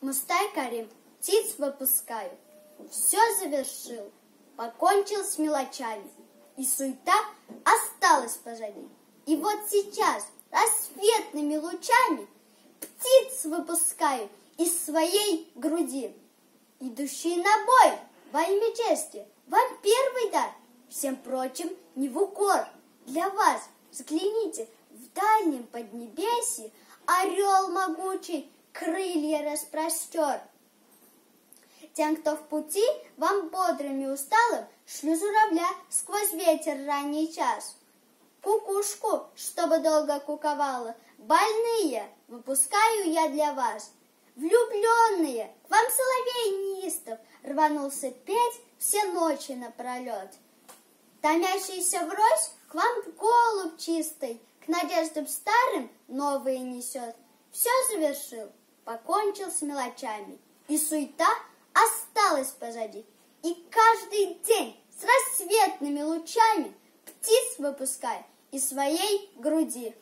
Мустай Карим, птиц выпускаю. Все завершил, покончил с мелочами, и суета осталась позади. И вот сейчас рассветными лучами птиц выпускаю из своей груди. Идущие на бой во имя чести, вам первый дар, всем прочим не в укор. Для вас, взгляните, в дальнем поднебесье орел могучий крылья распростер. Тем, кто в пути, вам бодрым и усталым шлю журавля сквозь ветер ранний час. Кукушку, чтобы долго куковала, больные выпускаю я для вас. Влюбленные, к вам соловей неистов рванулся петь все ночи напролет. Томящийся врозь, к вам голубь чистый, к надеждам старым новые несет. Все завершил, покончил с мелочами, и суета осталась позади. И каждый день с рассветными лучами птиц выпускай из своей груди.